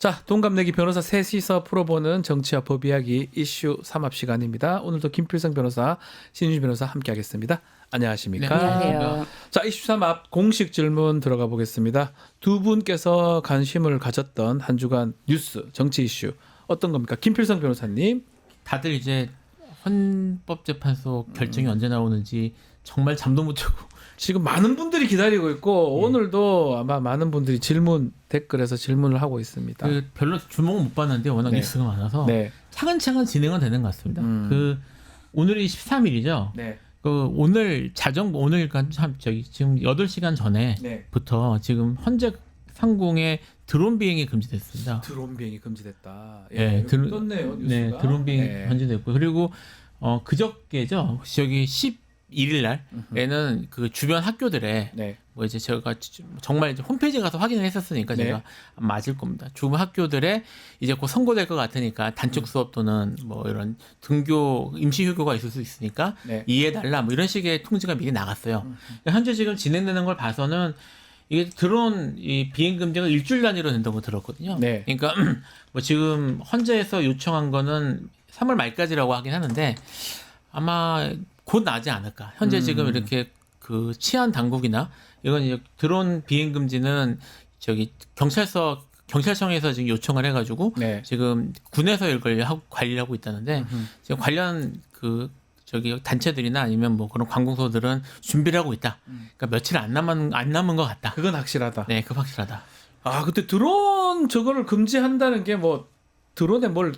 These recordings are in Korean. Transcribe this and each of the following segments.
자, 동갑내기 변호사 셋이서 풀어보는 정치와 법 이야기 이슈 3합 시간입니다. 오늘도 김필성 변호사, 신윤주 변호사 함께하겠습니다. 안녕하십니까? 네, 안녕하세요. 자, 이슈 3합 공식 질문 들어가 보겠습니다. 두 분께서 관심을 가졌던 한 주간 뉴스, 정치 이슈 어떤 겁니까? 김필성 변호사님. 다들 이제 헌법재판소 결정이 언제 나오는지 정말 잠도 못 자고 지금 많은 분들이 기다리고 있고 오늘도 아마 많은 분들이 질문 댓글에서 질문을 하고 있습니다. 별로 주목은 못 받는데 워낙 네. 뉴스가 많아서 네. 차근차근 진행은 되는 것 같습니다. 오늘이 13일이죠. 네. 오늘 오늘까지 지금 8시간 전에부터 네. 지금 현재 상공에 드론 비행이 금지됐습니다. 드론 비행이 금지됐다. 네, 떴네요, 뉴스가. 네, 드론 비행이 네. 금지됐고 그리고 그저께죠. 저기 11일 날에는 그 주변 학교들에 네. 뭐 이제 제가 정말 이제 홈페이지 가서 확인을 했었으니까 네. 제가 맞을 겁니다. 주변 학교들에 이제 곧 선고될 것 같으니까 단축 수업 또는 뭐 이런 등교 임시 휴교가 있을 수 있으니까 네. 이해달라 뭐 이런 식의 통지가 미리 나갔어요. 현재 지금 진행되는 걸 봐서는 이게 드론 이 비행 금지가 일주일 단위로 된다고 들었거든요. 네. 그러니까 뭐 지금 헌재에서 요청한 거는 3월 말까지라고 하긴 하는데 아마 곧 나지 않을까. 현재 지금 이렇게 그 치안 당국이나 이건 이제 드론 비행 금지는 저기 경찰청에서 지금 요청을 해가지고 네. 지금 군에서 이걸 관리를 하고 있다는데 지금 관련 그 저기 단체들이나 아니면 뭐 그런 관공서들은 준비를 하고 있다. 그러니까 며칠 안 남은 것 같다. 그건 확실하다. 네, 그거 확실하다. 아, 근데 드론 저거를 금지한다는 게 뭐 드론에 뭘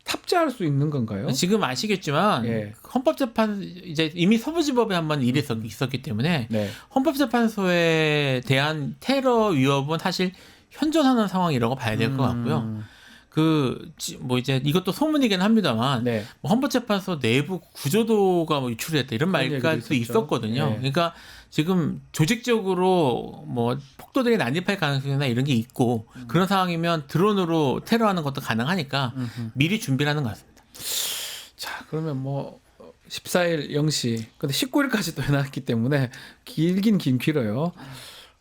탑재할 수 있는 건가요? 지금 아시겠지만 예. 헌법재판 이제 이미 서부지법에 한번 일이 있었기 때문에 네. 헌법재판소에 대한 테러 위협은 사실 현존하는 상황이라고 봐야 될 것 같고요. 뭐 이제 이것도 소문이긴 합니다만 네. 뭐 헌법재판소 내부 구조도가 뭐 유출됐다 이런 그런 얘기도 말까지도 있었죠. 있었거든요. 네. 그러니까 지금 조직적으로 뭐 폭도들이 난입할 가능성이나 이런 게 있고 그런 상황이면 드론으로 테러하는 것도 가능하니까 미리 준비를 하는 것 같습니다. 자, 그러면 뭐 14일 0시. 근데 19일까지 또 해놨기 때문에 길긴 길어요.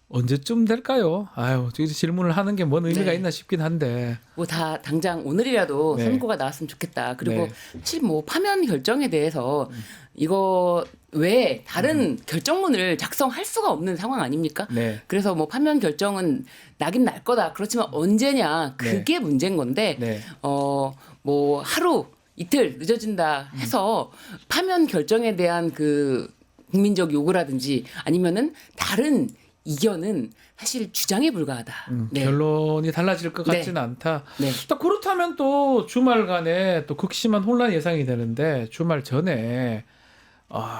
언제쯤 될까요? 아유, 저기 질문을 하는 게 뭔 의미가 네. 있나 싶긴 한데. 뭐 다 당장 오늘이라도 네. 선고가 나왔으면 좋겠다. 그리고 네. 사실 뭐 파면 결정에 대해서 이거 외에 다른 결정문을 작성할 수가 없는 상황 아닙니까? 네. 그래서 뭐 파면 결정은 나긴 날 거다. 그렇지만 언제냐 그게 문제인 건데 네. 뭐 하루 이틀 늦어진다 해서 파면 결정에 대한 그 국민적 요구라든지 아니면은 다른 이견은 사실 주장에 불과하다. 네. 결론이 달라질 것 네. 같지는 않다. 네. 또 그렇다면 또 주말간에 또 극심한 혼란이 예상이 되는데 주말 전에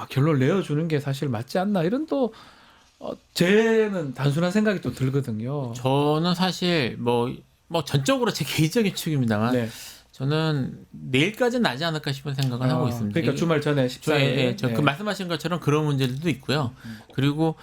결론을 내어주는 게 사실 맞지 않나 이런 또 제는 단순한 생각이 또 들거든요. 저는 사실 뭐 전적으로 제 개인적인 추측입니다만 네. 저는 내일까지는 나지 않을까 싶은 생각을 하고 있습니다. 그러니까 주말 전에 14일. 그 말씀하신 것처럼 그런 문제들도 있고요. 그리고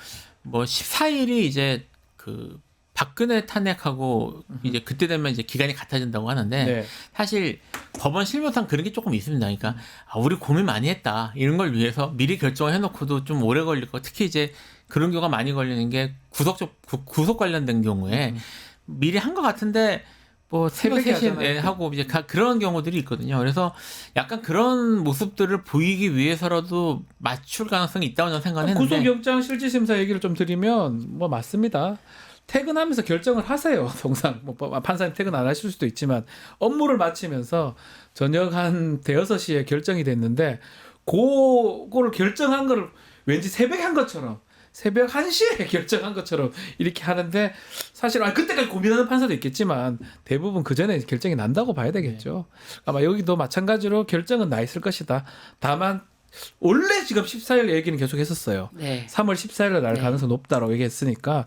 뭐 14일이 이제 그 박근혜 탄핵하고 이제 그때 되면 이제 기간이 같아진다고 하는데 네. 사실 법원 실무상 그런 게 조금 있습니다. 그러니까 우리 고민 많이 했다 이런 걸 위해서 미리 결정을 해놓고도 좀 오래 걸릴 거. 특히 이제 그런 경우가 많이 걸리는 게 구속 관련된 경우에 미리 한 것 같은데 뭐 새벽 새벽에 3시에 하잖아요. 하고 이제 그런 경우들이 있거든요. 그래서 약간 그런 모습들을 보이기 위해서라도 맞출 가능성이 있다고 저는 생각을 했는데 구속영장 실질심사 얘기를 좀 드리면 뭐 맞습니다. 퇴근하면서 결정을 하세요. 통상 뭐 판사님 퇴근 안 하실 수도 있지만 업무를 마치면서 저녁 한 대여섯 시에 결정이 됐는데 그거를 결정한 거를 왠지 새벽에 한 것처럼 새벽 1시에 결정한 것처럼 이렇게 하는데 사실 그때까지 고민하는 판사도 있겠지만 대부분 그 전에 결정이 난다고 봐야 되겠죠. 아마 여기도 마찬가지로 결정은 나 있을 것이다. 다만 원래 지금 14일 얘기는 계속 했었어요. 네. 3월 14일에 날 네. 가능성 높다라고 얘기했으니까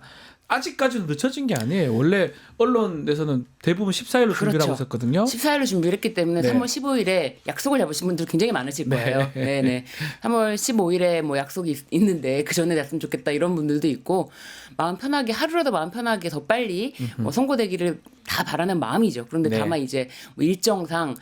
아직까지는 늦춰진 게 아니에요. 원래 언론에서는 대부분 14일로 준비를 그렇죠. 하고 있었거든요. 14일로 준비를 했기 때문에 네. 3월 15일에 약속을 잡으신 분들 굉장히 많으실 네. 거예요. 네. 3월 15일에 뭐 약속이 있는데 그 전에 났으면 좋겠다 이런 분들도 있고 마음 편하게 하루라도 마음 편하게 더 빨리 뭐 선고되기를 다 바라는 마음이죠. 그런데 네. 다만 이제 뭐 일정상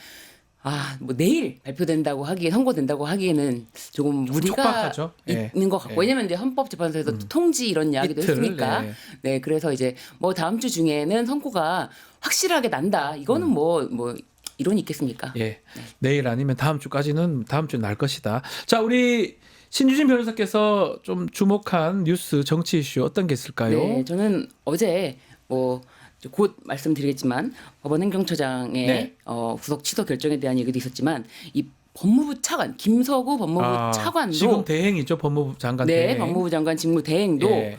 뭐 내일 발표된다고 하기에 선고된다고 하기에는 조금 무리가 촉박하죠. 예. 있는 것 같고 왜냐면 이제 헌법재판소에서 통지 이런 이야기도 이틀, 했으니까 네. 네 그래서 이제 뭐 다음 주 중에는 선고가 확실하게 난다 이거는 뭐 이론이 있겠습니까? 예. 내일 아니면 다음 주까지는 다음 주에 날 것이다. 자, 우리 신유진 변호사께서 좀 주목한 뉴스 정치 이슈 어떤 게 있을까요? 네, 저는 어제 뭐 곧 말씀드리겠지만 법원 행정처장의 네. 구속 취소 결정에 대한 얘기도 있었지만 이 법무부 차관 김서구 법무부 차관도 지금 대행이죠, 법무부 장관 네, 대행. 법무부 장관 직무 대행도 예.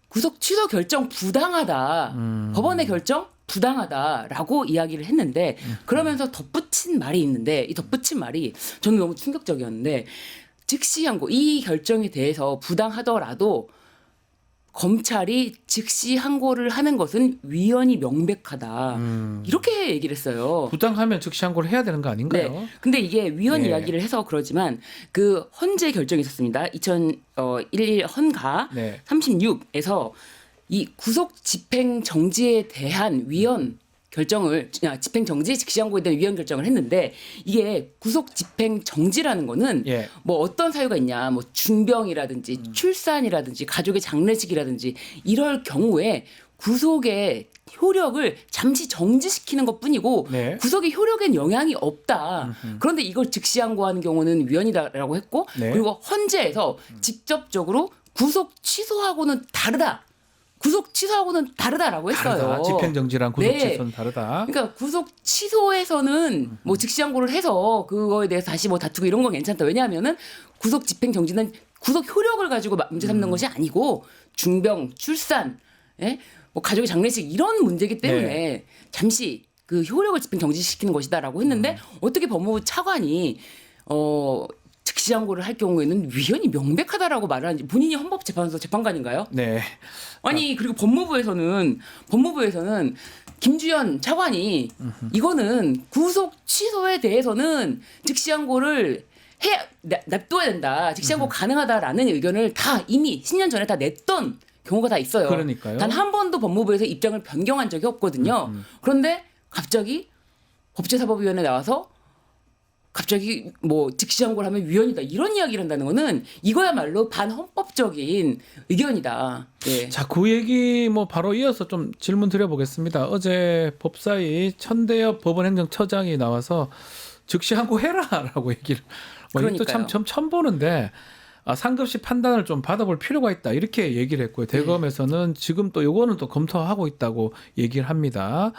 구속 취소 결정 부당하다. 법원의 결정 부당하다라고 이야기를 했는데 그러면서 덧붙인 말이 있는데 이 덧붙인 말이 저는 너무 충격적이었는데 즉시 항고 이 결정에 대해서 부당하더라도 검찰이 즉시 항고를 하는 것은 위헌이 명백하다. 이렇게 얘기를 했어요. 부당하면 즉시 항고를 해야 되는 거 아닌가요? 네. 근데 이게 위헌 예. 이야기를 해서 그러지만 그 헌재 결정이 있었습니다. 2011 헌가 네. 36에서 이 구속 집행 정지에 대한 위헌 결정을 집행 정지 즉시 항고에 대한 위헌 결정을 했는데 이게 구속 집행 정지라는 거는 예. 뭐 어떤 사유가 있냐 뭐 중병이라든지 출산이라든지 가족의 장례식이라든지 이럴 경우에 구속의 효력을 잠시 정지시키는 것뿐이고 네. 구속의 효력엔 영향이 없다. 그런데 이걸 즉시 항고하는 경우는 위헌이다라고 했고 네. 그리고 헌재에서 직접적으로 구속 취소하고는 다르다. 구속 취소하고는 다르다라고 했어요. 다르다. 집행정지랑 구속 네. 취소는 다르다. 그러니까 구속 취소에서는 뭐 즉시 항고를 해서 그거에 대해서 다시 뭐 다투고 이런 건 괜찮다. 왜냐하면은 구속 집행 정지는 구속 효력을 가지고 문제 삼는 것이 아니고 중병, 출산, 예? 뭐 가족의 장례식 이런 문제이기 때문에 네. 잠시 그 효력을 집행 정지시키는 것이다라고 했는데 어떻게 법무부 차관이 즉시 항고를 할 경우에는 위헌이 명백하다라고 말을 하는지 본인이 헌법재판소 재판관인가요? 네. 아니 그리고 법무부에서는 김주현 차관이 이거는 구속 취소에 대해서는 즉시 항고를 냅둬야 된다. 즉시 항고 가능하다라는 의견을 다 이미 10년 전에 다 냈던 경우가 다 있어요. 그러니까요. 단 한 번도 법무부에서 입장을 변경한 적이 없거든요. 그런데 갑자기 법제사법위원회 나와서 갑자기 뭐 즉시 항고를 하면 위헌이다 이런 이야기를 한다는 거는 이거야말로 반헌법적인 의견이다. 예. 자, 그 얘기 뭐 바로 이어서 좀 질문 드려보겠습니다. 어제 법사위 천대엽 법원행정처장이 나와서 즉시 항고해라라고 얘기를 뭐 이것도 그러니까요. 참 처음 보는데 상급시 판단을 좀 받아볼 필요가 있다 이렇게 얘기를 했고요. 대검에서는 지금 또 요거는 또 검토하고 있다고 얘기를 합니다.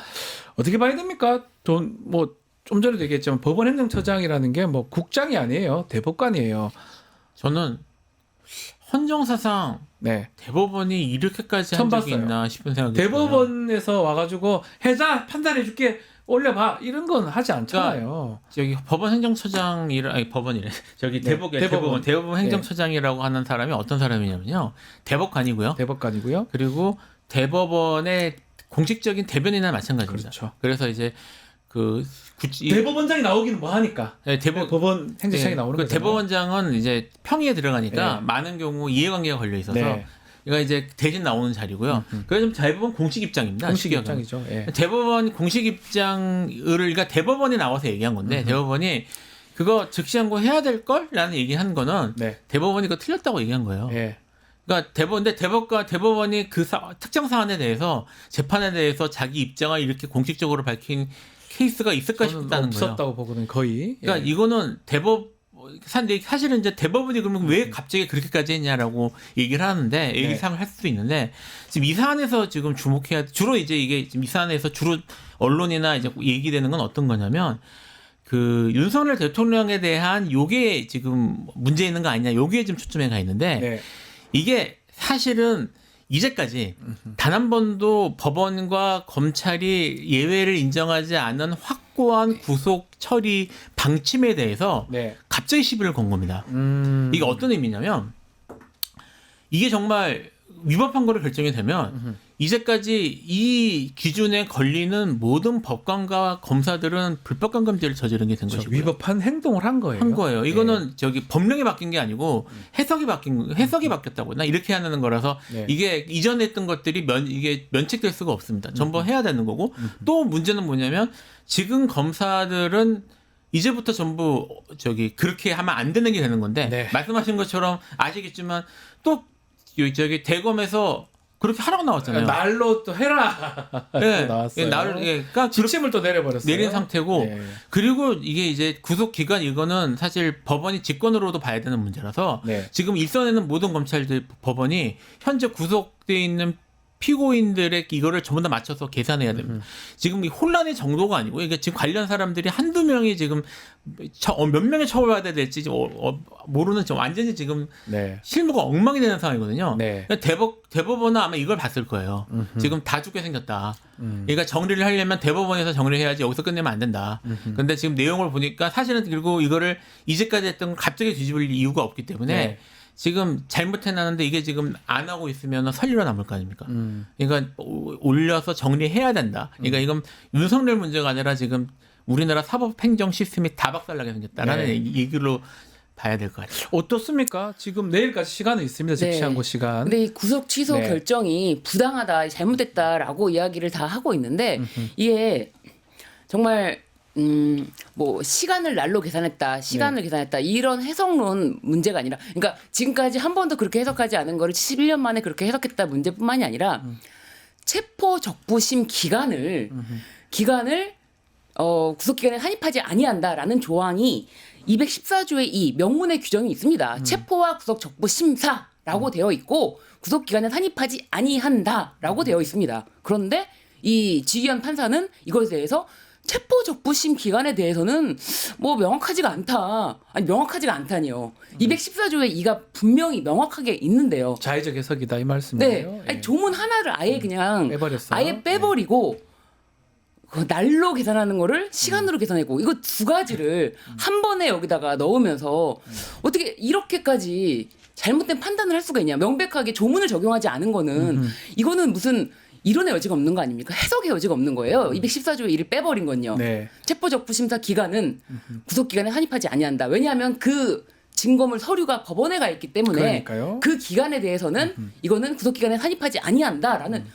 어떻게 봐야 됩니까? 좀 전에도 얘기했지만 법원행정처장이라는 게 뭐 국장이 아니에요. 대법관이에요. 저는 헌정사상 네. 대법원이 이렇게까지 처음 한 적이 봤어요. 있나 싶은 생각이 들어요. 대법원에서 와가지고 해자 판단해줄게 올려봐 이런 건 하지 않잖아요. 저기 법원 행정처장이라 아니 법원이래 저기 네, 대법원. 대법원 행정처장이라고 하는 사람이 어떤 사람이냐면요 대법관이고요. 대법관이고요. 그리고 대법원의 공식적인 대변인이나 마찬가지입니다. 그렇죠. 그래서 이제 대법원장이 나오기는 뭐 하니까. 네, 법원 행정처장이 나오는 그 거죠. 대법원장은 이제 평의에 들어가니까 네. 많은 경우 이해관계가 걸려 있어서 네. 얘가 이제 대신 나오는 자리고요. 그래서 대법원 공식 입장입니다. 공식 쉽게 얘기하면. 입장이죠. 예. 대법원 공식 입장을 그러니까 대법원이 나와서 얘기한 건데 대법원이 그거 즉시 항고 해야 될 걸라는 얘기한 거는 네. 대법원이 그거 틀렸다고 얘기한 거예요. 예. 그러니까 대법원이 그 특정 사안에 대해서 재판에 대해서 자기 입장을 이렇게 공식적으로 밝힌 케이스가 있을까 저는 싶다는 거예요. 없었다고 보거든요. 거의. 그러니까 예. 이거는 사실은 이제 대법원이 그러면 왜 갑자기 그렇게까지 했냐라고 얘기를 하는데 얘기상을 할 수도 있는데 지금 이 사안에서 지금 주목해야 주로 이제 이게 지금 이 사안에서 주로 언론이나 이제 얘기되는 건 어떤 거냐면 그 윤석열 대통령에 대한 요게 지금 문제 있는 거 아니냐 요게 지금 초점에 가 있는데 네. 이게 사실은 이제까지 단 한 번도 법원과 검찰이 예외를 인정하지 않은 확고한 구속 처리 방침에 대해서 네. 갑자기 시비를 건 겁니다. 이게 어떤 의미냐면 이게 정말 위법한 거로 결정이 되면 이제까지 이 기준에 걸리는 모든 법관과 검사들은 불법 감금죄를 저지른 게 된 것이고요. 위법한 행동을 한 거예요. 한 거예요. 이거는 저기 법령이 바뀐 게 아니고 해석이 바뀌었다고. 나 이렇게 하는 거라서 네. 이게 이전에 했던 것들이 이게 면책될 수가 없습니다. 전부 해야 되는 거고 또 문제는 뭐냐면 지금 검사들은 이제부터 전부 그렇게 하면 안 되는 게 되는 건데 네. 말씀하신 것처럼 아시겠지만 또 대검에서 그렇게 하라고 나왔잖아요. 날로 또 해라. 네, 또 나왔어요. 그러니까 지침을 또 내려버렸어요. 내린 상태고 네. 그리고 이게 이제 구속 기간 이거는 사실 법원이 직권으로도 봐야 되는 문제라서 네. 지금 일선에는 모든 검찰들 법원이 현재 구속돼 있는 피고인들의 이거를 전부 다 맞춰서 계산해야 됩니다. 지금 이 혼란의 정도가 아니고 이게 지금 관련 사람들이 한두 명이 지금 몇 명의 처벌받아야 될지 모르는 좀 완전히 지금 네. 실무가 엉망이 되는 상황이거든요. 네. 그러니까 대법원은 아마 이걸 봤을 거예요. 지금 다 죽게 생겼다. 그러니까 정리를 하려면 대법원에서 정리를 해야지 여기서 끝내면 안 된다. 근데 지금 내용을 보니까 사실은 그리고 이거를 이제까지 했던 걸 갑자기 뒤집을 이유가 없기 때문에 네. 지금 잘못해놨는데 이게 지금 안 하고 있으면 설리로 남을 거 아닙니까? 그러니까 올려서 정리해야 된다. 그러니까 이건 윤석열 문제가 아니라 지금 우리나라 사법행정 시스템이 다 박살나게 생겼다라는 네. 얘기로 봐야 될 것 같아요. 어떻습니까? 지금 내일까지 시간은 있습니다. 집시항고 시간. 근데 이 구속 취소 네. 결정이 부당하다, 잘못됐다라고 이야기를 다 하고 있는데 이게 정말 뭐 시간을 날로 계산했다, 시간을 계산했다 이런 해석론 문제가 아니라, 그러니까 지금까지 한 번도 그렇게 해석하지 않은 거를 11년 만에 그렇게 해석했다 문제뿐만이 아니라 체포 적부심 기간을 구속 기간에 한입하지 아니한다라는 조항이 214조의 2 명문의 규정이 있습니다. 체포와 구속 적부 심사라고 되어 있고 구속 기간에 한입하지 아니한다라고 되어 있습니다. 그런데 이 지기현 판사는 이것에 대해서 체포 적부심 기간에 대해서는 뭐 명확하지가 않다. 아니 명확하지가 않다니요. 214조의 2가 분명히 명확하게 있는데요. 자의적 해석이다 이 네, 말씀이에요. 아니, 조문 하나를 아예 그냥 빼버렸어요. 아예 빼버리고 그 날로 계산하는 거를 시간으로 계산하고 이거 두 가지를 한 번에 여기다가 넣으면서 어떻게 이렇게까지 잘못된 판단을 할 수가 있냐. 명백하게 조문을 적용하지 않은 거는 이거는 무슨 이론의 여지가 없는 거 아닙니까? 해석의 여지가 없는 거예요. 214조의 1을 빼버린 건요. 네. 체포적부심사 기간은 구속기간에 한입하지 아니한다. 왜냐하면 그 증거물 서류가 법원에 가 있기 때문에 그러니까요. 그 기간에 대해서는 이거는 구속기간에 한입하지 아니한다라는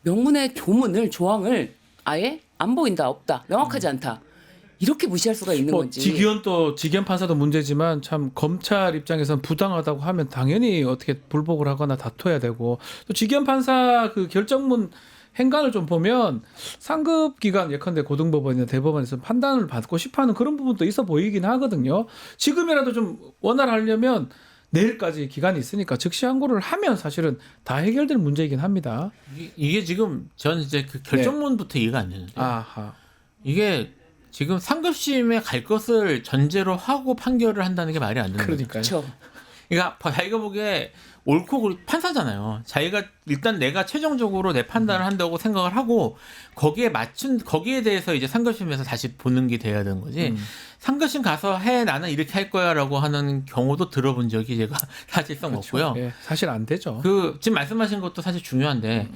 명문의 조항을 아예 안 보인다, 없다, 명확하지 않다. 이렇게 무시할 수가 있는 뭐 건지. 지기현 판사도 문제지만 참 검찰 입장에서는 부당하다고 하면 당연히 어떻게 불복을 하거나 다퉈야 되고, 또 지기현 판사 그 결정문 행간을 좀 보면 상급 기관 예컨대 고등법원이나 대법원에서 판단을 받고 싶어하는 그런 부분도 있어 보이긴 하거든요. 지금이라도 좀 원활하려면 내일까지 기간이 있으니까 즉시 항고를 하면 사실은 다 해결될 문제이긴 합니다. 이게 지금 전 이제 그 결정문부터 이해가 안 되는데 아하. 이게 지금 상급심에 갈 것을 전제로 하고 판결을 한다는 게 말이 안 되는 거죠. 그러니까요. 그렇죠. 그러니까 자기가 보기에 옳고 판사잖아요. 자기가 일단 내가 최종적으로 내 판단을 한다고 생각을 하고 거기에 대해서 이제 상급심에서 다시 보는 게 돼야 되는 거지. 상급심 가서 해 나는 이렇게 할 거야라고 하는 경우도 들어본 적이 제가 사실상 그렇죠. 없고요. 예, 사실 안 되죠. 그 지금 말씀하신 것도 사실 중요한데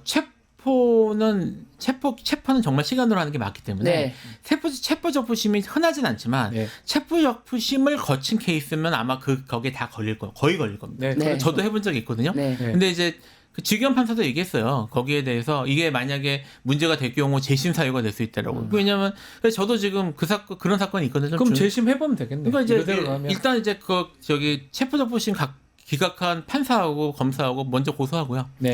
체포는 정말 시간으로 하는 게 맞기 때문에 네. 체포 적부심이 흔하진 않지만 네. 체포 적부심을 거친 케이스면 아마 거기에 다 걸릴 거예요. 거의 걸릴 겁니다. 네, 네. 그렇죠. 저도 해본 적이 있거든요. 네. 네. 근데 이제 그 지기현 판사도 얘기했어요. 거기에 대해서 이게 만약에 문제가 될 경우 재심 사유가 될 수 있다라고. 왜냐하면 저도 지금 그런 사건이 있거든요. 그럼 재심 해보면 되겠네. 그러니까 이제 이거대로 하면. 일단 이제 체포 적부심 기각한 판사하고 검사하고 먼저 고소하고요. 네.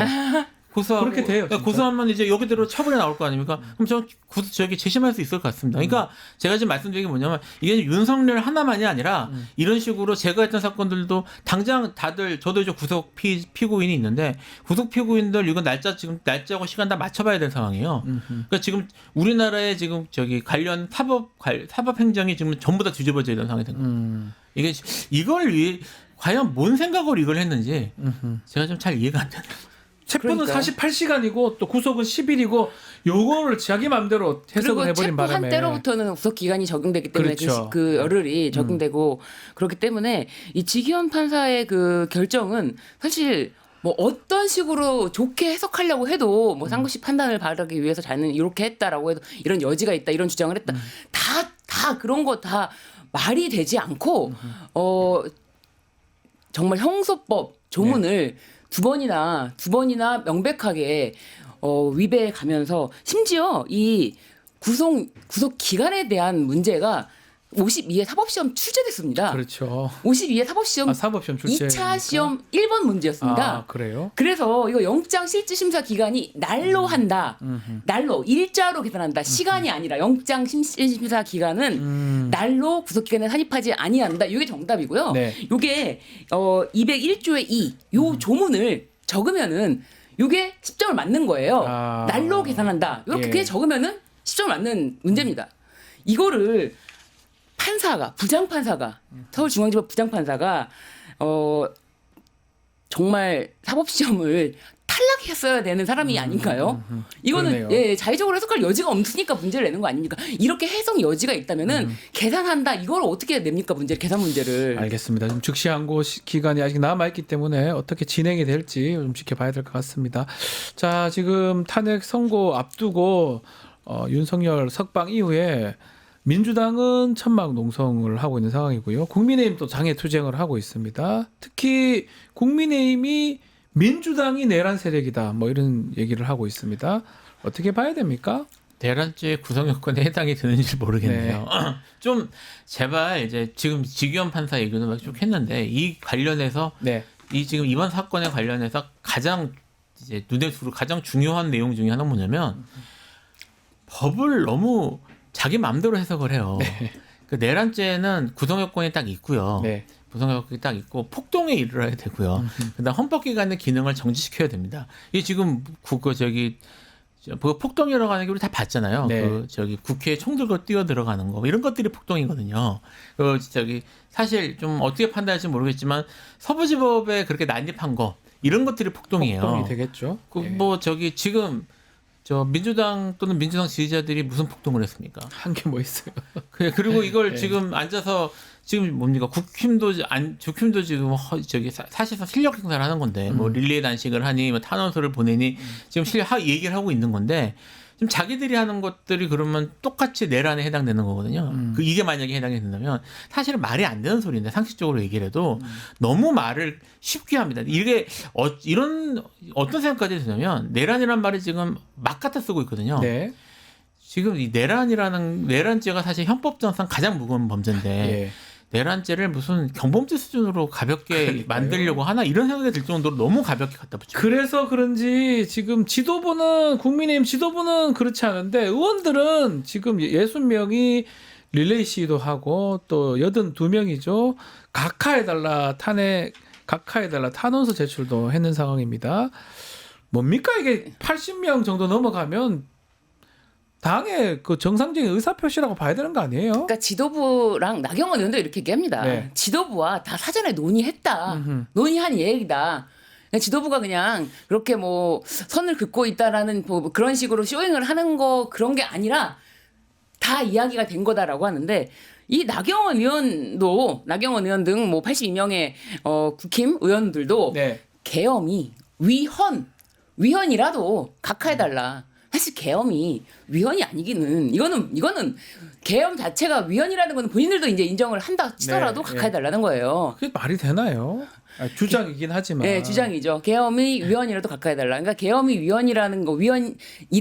고소하고 그렇게 돼요, 그러니까 진짜. 고소하면 이제 여기대로 처벌이 나올 거 아닙니까? 그럼 저기 재심할 수 있을 것 같습니다. 그러니까 제가 지금 말씀드린 게 뭐냐면 이게 윤석열 하나만이 아니라 이런 식으로 제가 했던 사건들도 당장 다들 저도 이제 구속 피고인이 있는데 구속 피고인들 이거 날짜하고 시간 다 맞춰봐야 될 상황이에요. 그러니까 지금 우리나라에 지금 관련 사법 행정이 지금 전부 다 뒤집어져 있는 상황이 된 거예요. 이게 이걸 위해 과연 뭔 생각으로 이걸 했는지 제가 좀 잘 이해가 안 되네요. 체포는 그러니까요. 48시간이고 또 구속은 10일이고 요거를 자기 마음대로 해석을 해버린 바람에 체포한 때로부터는 구속 기간이 적용되기 때문에 그렇죠. 그 열흘이 적용되고 그렇기 때문에 이 지기현 판사의 그 결정은 사실 뭐 어떤 식으로 좋게 해석하려고 해도 뭐 상급심 판단을 받기 위해서 자는 이렇게 했다라고 해도 이런 여지가 있다 이런 주장을 했다 다 그런 거 다 말이 되지 않고 정말 형소법 조문을 두 번이나 명백하게 위배해 가면서 심지어 이 구속 기간에 대한 문제가 52회 사법시험 출제됐습니다. 그렇죠. 52회 사법시험 사법시험 출제 2차 시험 1번 문제였습니다. 아, 그래요? 그래서 이거 영장 실질 심사 기간이 날로 한다. 날로 일자로 계산한다. 시간이 아니라 영장 실질 심사 기간은 날로 구속 기간에 산입하지 아니한다. 이게 정답이고요. 네. 요게 201조의 2 요 조문을 적으면은 요게 10점을 맞는 거예요. 아. 날로 계산한다. 이렇게 예. 적으면은 10점을 맞는 문제입니다. 이거를 부장판사가 서울중앙지법 부장판사가 정말 사법시험을 탈락했어야 되는 사람이 아닌가요? 이거는 그러네요. 예, 자의적으로 해석할 여지가 없으니까 문제를 내는 거 아닙니까? 이렇게 해석 여지가 있다면은 계산한다. 이걸 어떻게 냅니까? 계산 문제를. 알겠습니다. 좀 즉시 항고 기간이 아직 남아 있기 때문에 어떻게 진행이 될지 좀 지켜봐야 될 것 같습니다. 자, 지금 탄핵 선고 앞두고 윤석열 석방 이후에 민주당은 천막 농성을 하고 있는 상황이고요. 국민의힘 또 장애 투쟁을 하고 있습니다. 특히 국민의힘이 민주당이 내란 세력이다. 뭐 이런 얘기를 하고 있습니다. 어떻게 봐야 됩니까? 대란죄 구성 요건에 해당이 되는지 모르겠네요. 좀 제발 이제 지금 지규현 판사 얘기도 막 쭉 했는데 이 관련해서 네. 이 지금 이번 사건에 관련해서 가장 이제 눈에 들어 가장 중요한 내용 중에 하나는 뭐냐면 법을 너무 자기 마음대로 해석을 해요. 그 내란죄는 구성 요건이 딱 있고요. 네. 구성 요건이 딱 있고 폭동에 이르러야 되고요. 그다음 헌법기관의 기능을 정지시켜야 됩니다. 이게 지금 폭동이라고 하는 게 우리 다 봤잖아요. 네. 국회에 총 들고 뛰어 들어가는 거 이런 것들이 폭동이거든요. 사실 좀 어떻게 판단할지 모르겠지만 서부지법에 그렇게 난입한 거 이런 것들이 폭동이에요. 폭동이 되겠죠. 예. 지금 민주당 또는 민주당 지지자들이 무슨 폭동을 했습니까? 한 게 뭐 있어요? 그리고 이걸 네. 지금 앉아서 지금 뭡니까? 국힘도 지금 사실상 실력 행사를 하는 건데 뭐 릴레이 단식을 하니 뭐 탄원서를 보내니 지금 얘기를 하고 있는 건데 지금 자기들이 하는 것들이 그러면 똑같이 내란에 해당되는 거거든요. 이게 만약에 해당이 된다면 사실은 말이 안 되는 소리인데 상식적으로 얘기를 해도 너무 말을 쉽게 합니다. 이게 이런 어떤 생각까지 드냐면 내란이란 말을 지금 막 갖다 쓰고 있거든요. 네. 지금 이 내란죄가 사실 현법전상 가장 무거운 범죄인데 예. 내란죄를 무슨 경범죄 수준으로 가볍게 그러니까요. 만들려고 하나 이런 생각이 들 정도로 너무 가볍게 갖다 붙여요. 그래서 그런지 지금 국민의힘 지도부는 그렇지 않은데 의원들은 지금 60명이 릴레이 시위도 하고 또 82명이죠. 각하해달라 탄원서 제출도 했는 상황입니다. 뭡니까 이게 80명 정도 넘어가면 당의 그 정상적인 의사표시라고 봐야 되는 거 아니에요? 그러니까 지도부랑 나경원 의원도 이렇게 얘기합니다. 네. 지도부와 다 사전에 논의했다. 논의한 얘기다. 그냥 지도부가 그냥 그렇게 뭐 선을 긋고 있다라는 뭐 그런 식으로 쇼잉을 하는 거 그런 게 아니라 다 이야기가 된 거다라고 하는데 이 나경원 의원 등 뭐 82명의 국힘 의원들도 네. 계엄이 위헌이라도 각하해달라. 사실 계엄이 위헌이 아니기는 이거는 계엄 자체가 위헌이라는 건 본인들도 이제 인정을 한다 치더라도 네, 각하해달라는 거예요. 그게 말이 되나요? 주장이긴 하지만. 네, 주장이죠. 계엄이 위헌이라도 각하해달라. 그러니까 계엄이 위헌이라는 거, 위헌일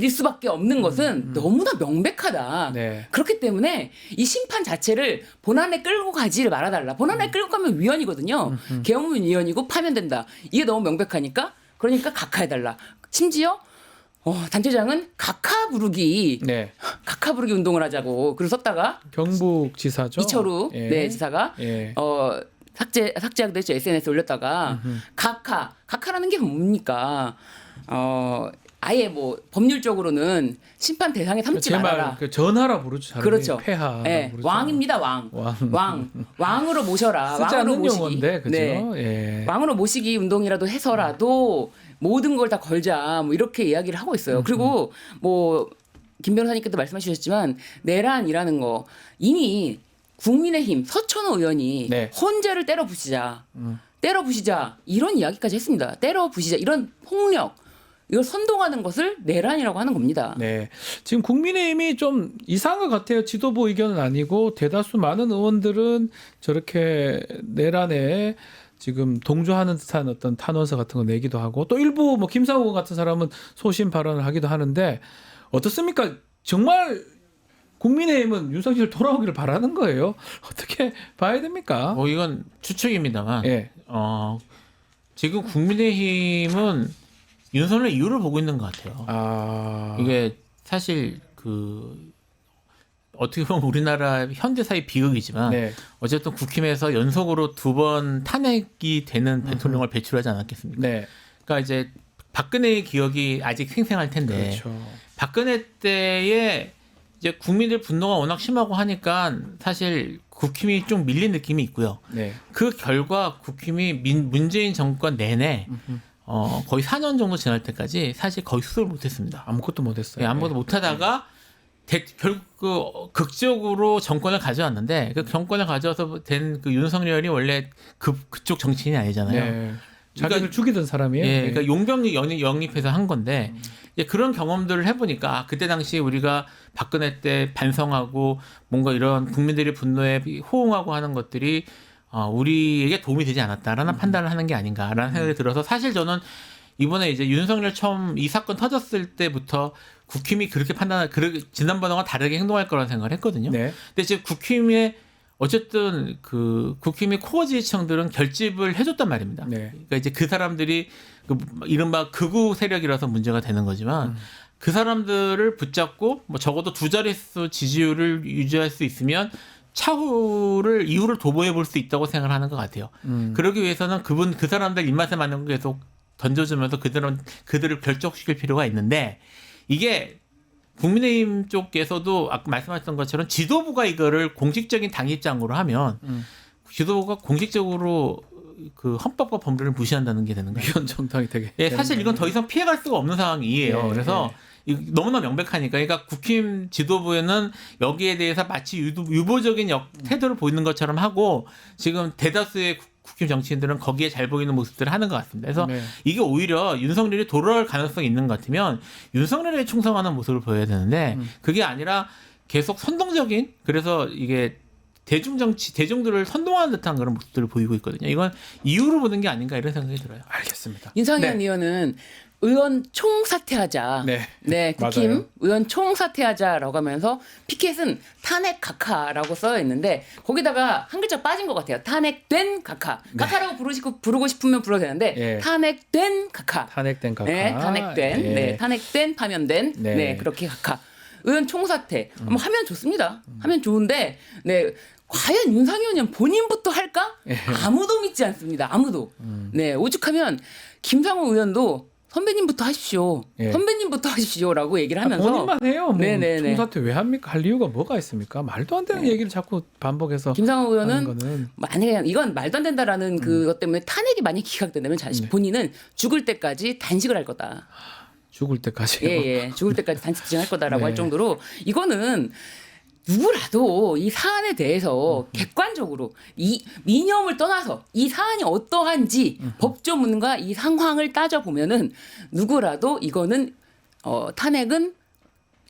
수밖에 없는 것은 너무나 명백하다. 네. 그렇기 때문에 이 심판 자체를 본안에 끌고 가지를 말아달라. 본안에 끌고 가면 위헌이거든요. 계엄은 위헌이고 파면된다. 이게 너무 명백하니까 그러니까 각하해달라. 심지어 단체장은 각하 부르기 운동을 하자고 글을 썼다가 경북지사죠. 이철우 예. 지사가 예. 삭제하기도 했죠. SNS에 올렸다가 각하라는 게 뭡니까? 아예 뭐 법률적으로는 심판 대상에 삼지 말아라. 그 전하라 부르죠. 차라리. 그렇죠. 폐하. 네, 부르죠. 왕입니다. 왕으로 모셔라. 쓰지 왕으로 않는 모시기. 용어인데 그죠? 네. 예. 왕으로 모시기 운동이라도 해서라도 모든 걸 다 걸자 뭐 이렇게 이야기를 하고 있어요. 그리고 뭐 김 변호사님께도 말씀해 주셨지만 내란이라는 거 이미 국민의힘 서천호 의원이 네. 헌재를 때려 부시자 이런 이야기까지 했습니다. 때려 부시자 이런 폭력 이걸 선동하는 것을 내란이라고 하는 겁니다. 네. 지금 국민의힘이 좀 이상한 것 같아요. 지도부 의견은 아니고 대다수 많은 의원들은 저렇게 내란에 지금 동조하는 듯한 어떤 탄원서 같은 거 내기도 하고 또 일부 뭐 김상호 같은 사람은 소신 발언을 하기도 하는데 어떻습니까? 정말 국민의힘은 윤석열 돌아오기를 바라는 거예요. 어떻게 봐야 됩니까? 뭐 이건 추측입니다만 예. 지금 국민의힘은 윤석열 이유를 보고 있는 것 같아요. 아. 이게 사실 어떻게 보면 우리나라 현대사의 비극이지만 네. 어쨌든 국힘에서 연속으로 2번 탄핵이 되는 대통령을 배출하지 않았겠습니까? 네. 그러니까 이제 박근혜의 기억이 아직 생생할 텐데 그렇죠. 박근혜 때에 이제 국민들 분노가 워낙 심하고 하니까 사실 국힘이 좀 밀린 느낌이 있고요. 네. 그 결과 국힘이 문재인 정권 내내 거의 4년 정도 지날 때까지 사실 거의 수습을 못했습니다. 아무것도 못했어요. 아무것도 못하다가 결국 극적으로 정권을 가져왔는데 그 정권을 가져와서 된 그 윤석열이 원래 그쪽 정치인이 아니잖아요. 네. 자기를 그러니까- 죽이던 사람이에요. 예, 네. 그러니까 용병 영입해서 한 건데 이제 그런 경험들을 해보니까 그때 당시 우리가 박근혜 때 반성하고 뭔가 이런 국민들의 분노에 호응하고 하는 것들이 우리에게 도움이 되지 않았다라는 판단을 하는 게 아닌가라는 생각이 들어서 사실 저는 이번에 이제 윤석열 처음 이 사건 터졌을 때부터 국힘이 그렇게 지난번과 다르게 행동할 거라는 생각을 했거든요. 네. 근데 지금 국힘의 어쨌든 그 국힘의 코어 지지층들은 결집을 해줬단 말입니다. 네. 그러니까 이제 그 사람들이 이른바 극우 세력이라서 문제가 되는 거지만 그 사람들을 붙잡고 뭐 적어도 2자릿수 지지율을 유지할 수 있으면 이후를 도모해 볼 수 있다고 생각을 하는 것 같아요. 그러기 위해서는 그 사람들 입맛에 맞는 거 계속 던져주면서 그들을 결정시킬 필요가 있는데 이게 국민의힘 쪽에서도 아까 말씀하셨던 것처럼 지도부가 이거를 공식적인 당 입장으로 하면 지도부가 공식적으로 그 헌법과 법률을 무시한다는 게 되는 거예요. 위헌 정당이 되게. 예, 사실 이건 더 이상 피해갈 수가 없는 상황이에요. 예, 그래서 너무나 명백하니까. 그러니까 국힘 지도부에는 여기에 대해서 마치 유보적인 태도를 보이는 것처럼 하고 지금 대다수의 국힘 정치인들은 거기에 잘 보이는 모습들을 하는 것 같습니다. 그래서 네. 이게 오히려 윤석열이 돌아올 가능성이 있는 것 같으면 윤석열에 충성하는 모습을 보여야 되는데 그게 아니라 계속 선동적인 그래서 이게 대중들을 선동하는 듯한 그런 모습들을 보이고 있거든요. 이건 이유로 보는 게 아닌가 이런 생각이 들어요. 알겠습니다. 윤상현 네. 의원은 의원 총사퇴하자. 네. 국힘 맞아요. 의원 총사퇴하자라고 하면서 피켓은 탄핵 각하라고 써 있는데 거기다가 한 글자 빠진 것 같아요. 탄핵된 각하. 각하라고 부르고 싶으면 불러도 되는데 예. 탄핵된 각하. 탄핵된 각하. 네, 탄핵된. 예. 네, 탄핵된 파면된. 네. 네, 그렇게 각하. 의원 총사퇴. 뭐 하면 좋습니다. 하면 좋은데 네. 과연 윤상현 의원 본인부터 할까? 아무도 믿지 않습니다. 아무도. 네, 오죽하면 김상호 의원도 선배님부터 하십시오. 예. 선배님부터 하십시오라고 얘기를 하면서 본인만 해요. 뭐 네네네. 총사퇴 왜 합니까? 할 이유가 뭐가 있습니까? 말도 안 되는 얘기를 자꾸 반복해서 김상호 하는 의원은 거는 만약에 이건 말도 안 된다라는 그것 때문에 탄핵이 만약 기각된다면 본인은 죽을 때까지 단식을 할 거다. 죽을 때까지. 예. 죽을 때까지 단식을 할 거다라고 네. 할 정도로 이거는 누구라도 이 사안에 대해서 객관적으로 이 이념을 떠나서 이 사안이 어떠한지 법조문과 이 상황을 따져보면은 누구라도 이거는 탄핵은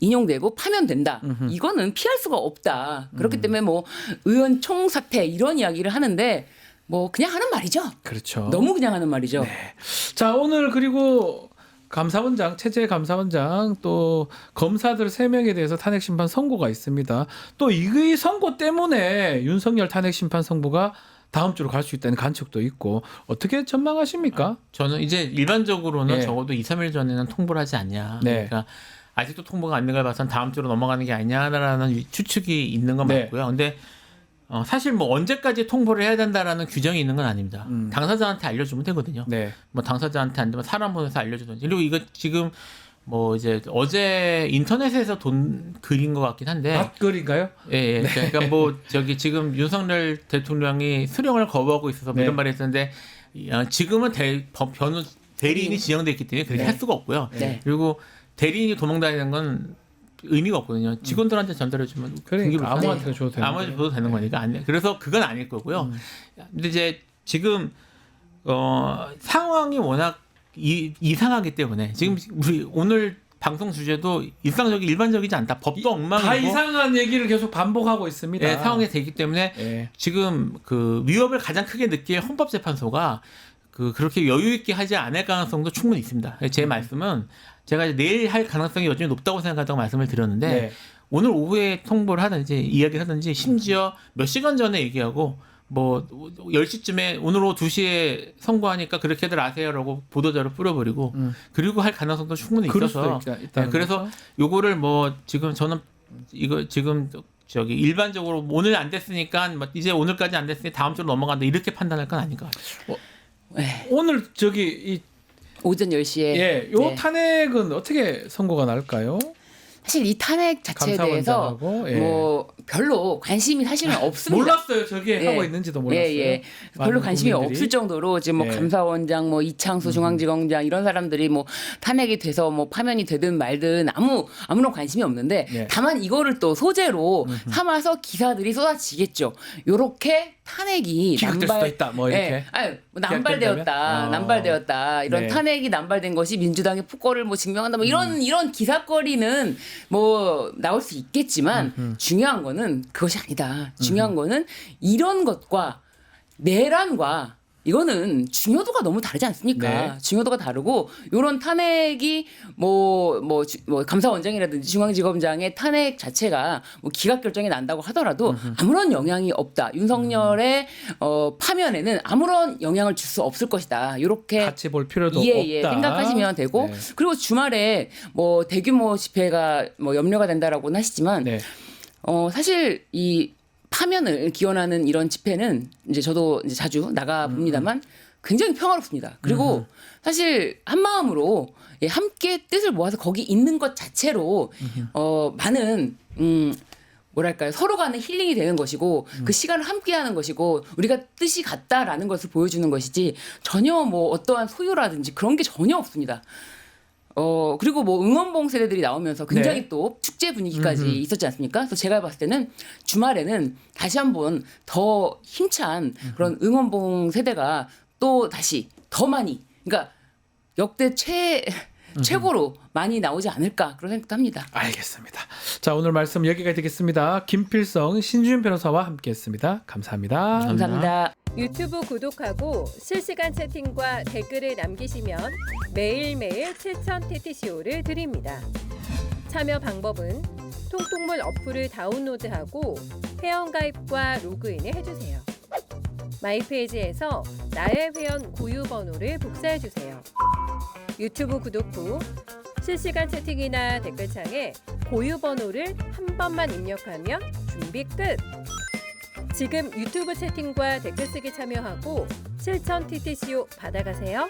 인용되고 파면된다. 이거는 피할 수가 없다. 그렇기 때문에 뭐 의원 총사퇴 이런 이야기를 하는데 뭐 그냥 하는 말이죠. 그렇죠. 너무 그냥 하는 말이죠. 자, 오늘 그리고 감사원장, 최재 감사원장 또 검사들 3명에 대해서 탄핵 심판 선고가 있습니다. 또 이 선고 때문에 윤석열 탄핵 심판 선고가 다음 주로 갈 수 있다는 관측도 있고 어떻게 전망하십니까? 저는 이제 일반적으로는 네. 적어도 2, 3일 전에는 통보를 하지 않냐. 네. 그러니까 아직도 통보가 안 된 걸 봐서는 다음 주로 넘어가는 게 아니냐라는 추측이 있는 건 네. 맞고요. 근데 사실 뭐 언제까지 통보를 해야 된다라는 규정이 있는 건 아닙니다. 당사자한테 알려주면 되거든요. 네. 뭐 당사자한테 안 되면 사람 보내서 알려주든지. 그리고 이거 지금 뭐 이제 어제 인터넷에서 그린 것 같긴 한데. 밭글인가요? 예. 그러니까 뭐 저기 지금 윤석열 대통령이 수령을 거부하고 있어서 네. 이런 말을 했었는데 지금은 대리인이 지정돼 있기 때문에 그렇게 네. 할 수가 없고요. 네. 그리고 대리인이 도망다니는 건 의미가 없거든요. 직원들한테 전달해주면 그러니까 아무한테나 줘도 되는 아무한테 줘도 되는 거니까 그래서 그건 아닐 거고요. 근데 이제 지금 상황이 워낙 이상하기 때문에 지금 우리 오늘 방송 주제도 일반적이지 않다. 법도 엉망이고 다 이상한 얘기를 계속 반복하고 있습니다. 예, 상황이 되기 때문에 예. 지금 그 위협을 가장 크게 느낄 헌법재판소가 그렇게 여유 있게 하지 않을 가능성도 충분히 있습니다. 제 말씀은 제가 이제 내일 할 가능성이 여전히 높다고 생각한다고 말씀을 드렸는데 네. 오늘 오후에 통보를 하든지 이야기를 하든지 심지어 몇 시간 전에 얘기하고 뭐 10시쯤에 오늘 오후 2시에 선고하니까 그렇게들 아세요라고 보도자료 뿌려버리고 그리고 할 가능성도 충분히 그럴 있어서 수도 있다는 그래서 거죠? 요거를 뭐 지금 저는 이거 지금 저기 일반적으로 오늘 안 됐으니까 뭐 이제 오늘까지 안 됐으니 다음 주로 넘어간다 이렇게 판단할 건 아닌 것 같아요. 오늘 저기 이 오전 10시에 예, 요 네. 탄핵은 어떻게 선고가 날까요? 사실 이 탄핵 자체에 대해서 감사원장하고, 예. 뭐 별로 관심이 사실은 없습니다. 몰랐어요. 저게 예. 하고 있는지도 몰랐어요. 예, 예. 많은 별로 관심이 국민들이. 없을 정도로 지금 뭐 예. 감사원장, 뭐 이창수 중앙지검장 이런 사람들이 뭐 탄핵이 돼서 뭐 파면이 되든 말든 아무런 관심이 없는데 예. 다만 이거를 또 소재로 삼아서 기사들이 쏟아지겠죠. 요렇게 탄핵이 기각될 수도 있다. 뭐 이렇게. 예. 아유, 뭐 기각된다면? 남발되었다. 이런 네. 탄핵이 남발된 것이 민주당의 폭거를 뭐 증명한다. 뭐 이런 기사거리는 뭐 나올 수 있겠지만 중요한 거는 그것이 아니다. 중요한 거는 이런 것과 내란과 이거는 중요도가 너무 다르지 않습니까? 네. 중요도가 다르고 이런 탄핵이 뭐 감사원장이라든지 중앙지검장의 탄핵 자체가 뭐 기각 결정이 난다고 하더라도 아무런 영향이 없다. 윤석열의 파면에는 아무런 영향을 줄 수 없을 것이다. 이렇게 같이 볼 필요도 예, 없다. 생각하시면 되고 네. 그리고 주말에 뭐 대규모 집회가 뭐 염려가 된다라고는 하시지만 네. 사실 이 파면을 기원하는 이런 집회는 이제 저도 이제 자주 나가 봅니다만 굉장히 평화롭습니다. 그리고 사실 한 마음으로 예, 함께 뜻을 모아서 거기 있는 것 자체로 많은 뭐랄까요 서로 간의 힐링이 되는 것이고 그 시간을 함께하는 것이고 우리가 뜻이 같다라는 것을 보여주는 것이지 전혀 뭐 어떠한 소유라든지 그런 게 전혀 없습니다. 그리고 뭐 응원봉 세대들이 나오면서 굉장히 네. 또 축제 분위기까지 있었지 않습니까? 그래서 제가 봤을 때는 주말에는 다시 한번 더 힘찬 그런 응원봉 세대가 또 다시 더 많이 그러니까 역대 최고로 많이 나오지 않을까 그런 생각도 합니다. 알겠습니다. 자, 오늘 말씀 여기까지 되겠습니다. 김필성, 신주윤 변호사와 함께했습니다. 감사합니다. 감사합니다. 유튜브 구독하고 실시간 채팅과 댓글을 남기시면 매일매일 7,000TTCO를 드립니다. 참여 방법은 통통물 어플을 다운로드하고 회원가입과 로그인을 해주세요. 마이페이지에서 나의 회원 고유 번호를 복사해주세요. 유튜브 구독 후 실시간 채팅이나 댓글창에 고유 번호를 한 번만 입력하면 준비 끝! 지금 유튜브 채팅과 댓글 쓰기 참여하고 7,000TTCO 받아가세요.